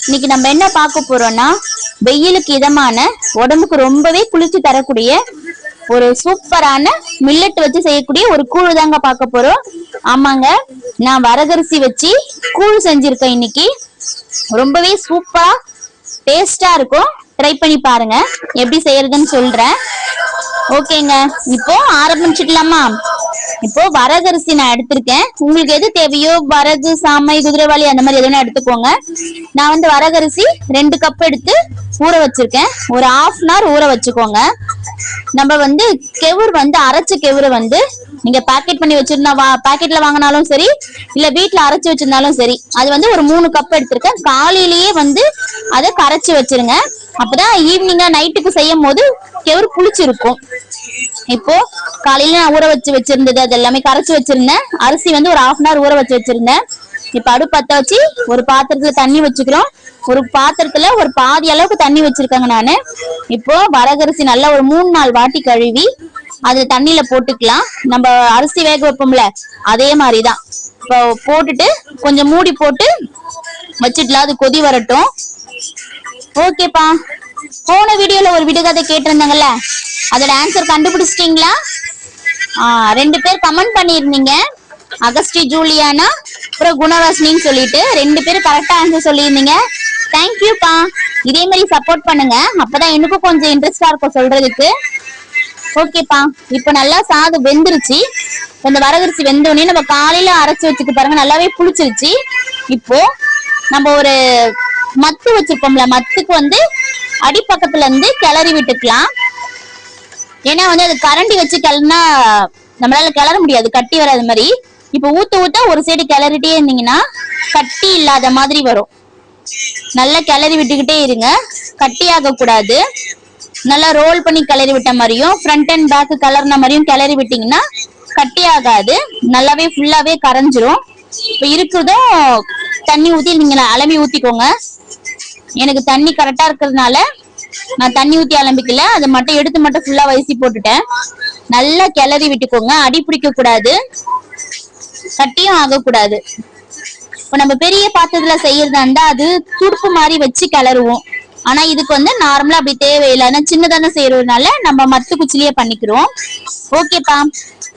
இன்னைக்கு நம்ம என்ன பார்க்க போறோம்னா வெயிலுக்கு இதமான உடம்புக்கு ரொம்பவே குளிர்ச்சி தரக்கூடிய ஒரு சூப்பரான மில்லட் வச்சு செய்யக்கூடிய ஒரு கூழ் தாங்க பார்க்க போறோம். ஆமாங்க, நான் வரகரிசி வச்சு கூழ் செஞ்சிருக்கேன். இன்னைக்கு ரொம்பவே சூப்பரா டேஸ்டா இருக்கும். ட்ரை பண்ணி பாருங்க, எப்படி செய்யறதுன்னு சொல்றேன். ஓகேங்க, இப்போ ஆரம்பிச்சுக்கலாமா? இப்போ வரகரிசி நான் எடுத்திருக்கேன். உங்களுக்கு எது தேவையோ வரகு, சாமை, குதிரைவாளி அந்த மாதிரி எதுவும் எடுத்துக்கோங்க. நான் வந்து வரகரிசி 2 கப் எடுத்து ஊற வச்சிருக்கேன். ஒரு 1/2 hour ஊற வச்சுக்கோங்க. நம்ம வந்து கெவுரு வந்து அரைச்ச கெவுரு வந்து நீங்க பேக்கெட் பண்ணி வச்சிருந்தா பேக்கெட்ல வாங்கினாலும் சரி, இல்ல வீட்டுல அரைச்சு வச்சிருந்தாலும் சரி, அது வந்து ஒரு 3 கப் எடுத்திருக்கேன். காலையிலேயே வந்து அதை கரைச்சி வச்சிருங்க. அப்பதான் ஈவினிங்கா நைட்டுக்கு செய்யும் போது கெவுரு புளிச்சிருக்கும். இப்போ காலையில நான் ஊற வச்சிருந்தது அது எல்லாமே கரைச்சி வச்சிருந்தேன். அரிசி வந்து ஒரு 1/2 hour ஊற வச்சிருந்தேன். இப்ப அடுப்பு பத்த வச்சு ஒரு பாத்திரத்துல தண்ணி வச்சுக்கிறோம். ஒரு பாத்திரத்துல ஒரு பாதி அளவுக்கு தண்ணி வச்சிருக்காங்க நானு. இப்போ வரகரிசி நல்லா ஒரு 3-4 வாட்டி கழுவி அது தண்ணியில போட்டுக்கலாம். நம்ம அரிசி வேக வைப்போம்ல, அதே மாதிரிதான். இப்போ போட்டுட்டு கொஞ்சம் மூடி போட்டு வச்சிடலாம். அது கொதி வரட்டும். ஓகேப்பா, போன வீடியோல ஒரு விடுகதை கேட்டிருந்தாங்கல்ல, அதோட ஆன்சர் கண்டுபிடிச்சிட்டீங்களா? 2 பேர் கமெண்ட் பண்ணிருந்தீங்க, அகஸ்டி ஜூலியானா அப்புறம் குணவாசினின்னு சொல்லிட்டு 2 பேரும் கரெக்டா ஆன்சர் சொல்லியிருந்தீங்க. தேங்க்யூப்பா. இதே மாதிரி சப்போர்ட் பண்ணுங்க, அப்பதான் எனக்கும் கொஞ்சம் இன்ட்ரெஸ்டா இருக்கும் சொல்றதுக்கு. ஓகேப்பா, இப்ப நல்லா சாதம் வெந்துருச்சு. இந்த வரகரிசி வெந்தோடனே நம்ம காலையில அரைச்சு வச்சுக்கு பாருங்க, நல்லாவே புளிச்சிருச்சு. இப்போ நம்ம ஒரு மத்து வச்சிருப்போம்ல, மத்துக்கு வந்து அடிப்பக்கத்துல இருந்து கிளறி விட்டுக்கலாம். ஏன்னா வந்து அது கரண்டி வச்சு கிளறினா நம்மளால கிளற முடியாது, கட்டி வராது மாதிரி. இப்ப ஊத்த ஒரு சைடு கிளறிட்டே இருந்தீங்கன்னா கட்டி இல்லாத மாதிரி வரும். நல்லா கிளறி விட்டுக்கிட்டே இருங்க, கட்டி ஆக கூடாது. நல்லா ரோல் பண்ணி கிளறி விட்ட மாதிரியும் ஃப்ரண்ட் அண்ட் பேக் கலர்ன மாதிரியும் கிளறி விட்டீங்கன்னா கட்டி ஆகாது, நல்லாவே ஃபுல்லாவே கரைஞ்சிரும். இப்ப இருக்கிறதும் தண்ணி ஊத்தி நீங்க அலம்பி ஊத்திக்கோங்க. எனக்கு தண்ணி கரெக்டா இருக்கிறதுனால நான் தண்ணி ஊத்தி அலம்பிக்கல, அதை மட்டும் எடுத்து மட்டும் ஃபுல்லா வயசி போட்டுட்டேன். நல்லா கிளறி விட்டுக்கோங்க, அடி பிடிக்க கூடாது, கட்டியும் ஆகக்கூடாது. இப்ப நம்ம பெரிய பாத்திரத்துல செய்யறதா இருந்தா அது துடுப்பு மாதிரி வச்சு கிளறுவோம். ஆனா இதுக்கு வந்து நார்மலா அப்படி தேவையில்லை, சின்னதான செய்யறதுனால நம்ம மத்து குச்சிலேயே பண்ணிக்கிறோம். ஓகேப்பா,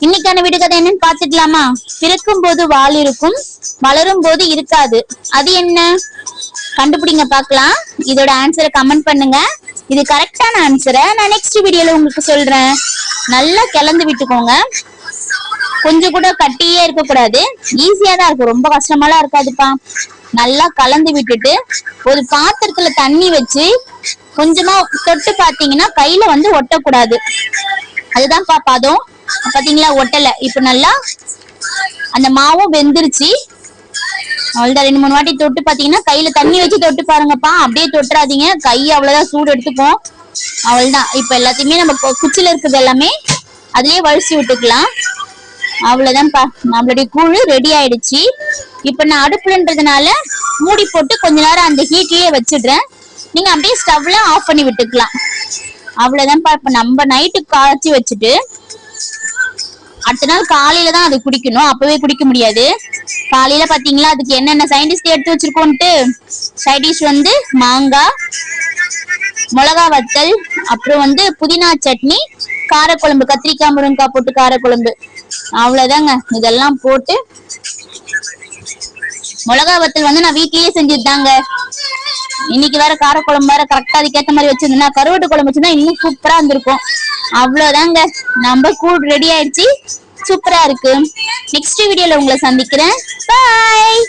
இன்னைக்கான விடுகதை என்னன்னு பாத்துக்கலாமா? பிறக்கும் போது வால் இருக்கும், வளரும் போது இருக்காது, அது என்ன? கண்டுபிடிங்க பாக்கலாம். இதோட ஆன்சரை கமெண்ட் பண்ணுங்க. இது கரெக்டான ஆன்சரை நான் நெக்ஸ்ட் வீடியோல உங்களுக்கு சொல்றேன். நல்லா கிளந்து விட்டுக்கோங்க, கொஞ்சம் கூட கட்டியே இருக்க கூடாது. ஈஸியா தான் இருக்கும், ரொம்ப கஷ்டமாலாம் இருக்காதுப்பா. நல்லா கலந்து விட்டுட்டு ஒரு பாத்திரத்துல தண்ணி வச்சு கொஞ்சமா தொட்டு பாத்தீங்கன்னா கையில வந்து ஒட்டக்கூடாது. அதுதான் பதம். பாத்தீங்களா, ஒட்டல. இப்ப நல்லா அந்த மாவும் வெந்துருச்சு. அவ்வளவுதான். 2-3 வாட்டி தொட்டு பாத்தீங்கன்னா கையில தண்ணி வச்சு தொட்டு பாருங்கப்பா, அப்படியே தொட்டுறாதீங்க, கை அவ்வளவுதான் சூடு எடுத்துக்கும். அவ்வளவுதான். இப்ப எல்லாத்தையுமே நம்ம குச்சில இருக்கிறது எல்லாமே அதுலயே வலிச்சு விட்டுக்கலாம். அவ்வளவுதான்ப்பா, நம்மளுடைய கூழ் ரெடி ஆயிடுச்சு. இப்ப நான் அடுப்புலன்றதுனால மூடி போட்டு கொஞ்ச நேரம் அந்த ஹீட்லயே வச்சிடுறேன். நீங்க அப்படியே ஸ்டவ்ல ஆஃப் பண்ணி விட்டுக்கலாம். அவ்வளவுதான்ப்பா. இப்ப நம்ம நைட்டுக்கு காய்ச்சி வச்சுட்டு அடுத்த நாள் காலையில தான் அது குடிக்கணும், அப்பவே குடிக்க முடியாது. காலையில பாத்தீங்களா அதுக்கு என்னென்ன சயின்டிஸ்ட் எடுத்து வச்சிருக்கோன்ட்டு. சைடிஷ் வந்து மாங்காய், மிளகா வத்தல், அப்புறம் வந்து புதினா சட்னி, காரக்குழம்பு, கத்திரிக்காய் முருங்கைக்காய் போட்டு காரக்குழம்பு. அவ்வளவுதாங்க. இதெல்லாம் போட்டு மிளகா வத்தல் வந்து நான் வீட்லயே செஞ்சுட்டாங்க. இன்னைக்கு வேற காரக்குழம்பு வேற கரெக்டா அதுக்கேற்ற மாதிரி வச்சிருந்தா, கருவாட்டு குழம்பு வச்சிருந்தா இன்னும் சூப்பரா இருந்திருக்கும். அவ்வளவுதாங்க, நம்ம கூழ் ரெடி ஆயிடுச்சு. சூப்பரா இருக்கு. நெக்ஸ்ட் வீடியோல உங்களை சந்திக்கிறேன். பாய்.